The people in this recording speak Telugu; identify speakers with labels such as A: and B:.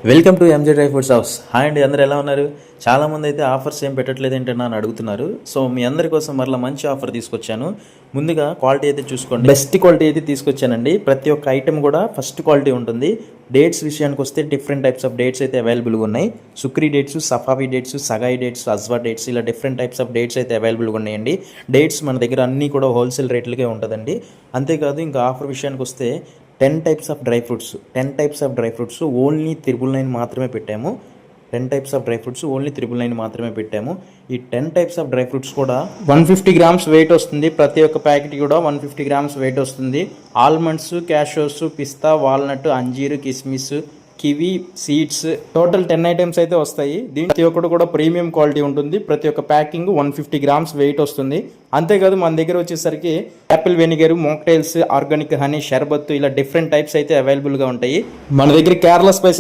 A: Welcome to M J dry fruits house. Hi అండి, అందరూ ఎలా ఉన్నారు? చాలామంది అయితే ఆఫర్స్ ఏం పెట్టట్లేదు ఏంటన్నా అని అడుగుతున్నారు. సో మీ అందరి కోసం మరలా మంచి ఆఫర్ తీసుకొచ్చాను. ముందుగా క్వాలిటీ అయితే చూసుకోండి, బెస్ట్ క్వాలిటీ అయితే తీసుకొచ్చానండి. ప్రతి ఒక్క ఐటెం కూడా ఫస్ట్ క్వాలిటీ ఉంటుంది. డేట్స్ విషయానికి వస్తే డిఫరెంట్ టైప్స్ ఆఫ్ డేట్స్ అయితే అవైలబుల్గా ఉన్నాయి. సుక్రీ డేట్స్, సఫావి డేట్స్, సగాయి డేట్స్, అజ్వా డేట్స్, ఇలా డిఫరెంట్ టైప్స్ ఆఫ్ డేట్స్ అయితే అవైలబుల్గా ఉన్నాయండి. డేట్స్ మన దగ్గర అన్నీ కూడా హోల్సేల్ రేట్లకే ఉంటుందండి. అంతేకాదు ఇంకా ఆఫర్ విషయానికి వస్తే 10 types of dry fruits only 999 మాత్రమే పెట్టాము. 10 types of dry fruits only 999 మాత్రమే పెట్టాము. ఈ 10 టైప్స్ ఆఫ్ డ్రై ఫ్రూట్స్ కూడా 150 గ్రామ్స్ వెయిట్ వస్తుంది. ప్రతి ఒక్క ప్యాకెట్ కూడా 150 గ్రామ్స్ వెయిట్ వస్తుంది. ఆల్మండ్స్, క్యాషోస్, పిస్తా, వాల్నట్, అంజీరు, కిస్మిస్, కివి, సీడ్స్, టోటల్ 10 ఐటమ్స్ అయితే వస్తాయి. దీని ప్రతి ఒక్కటి కూడా ప్రీమియం క్వాలిటీ ఉంటుంది. ప్రతి ఒక్క ప్యాకింగ్ 150 గ్రామ్స్ వెయిట్ వస్తుంది. అంతేకాదు మన దగ్గర వచ్చేసరికి apple vinegar, mocktails, organic honey, షర్బత్, ఇలా డిఫరెంట్ టైప్స్ అయితే అవైలబుల్గా ఉంటాయి. మన దగ్గర కేరళ స్పైస్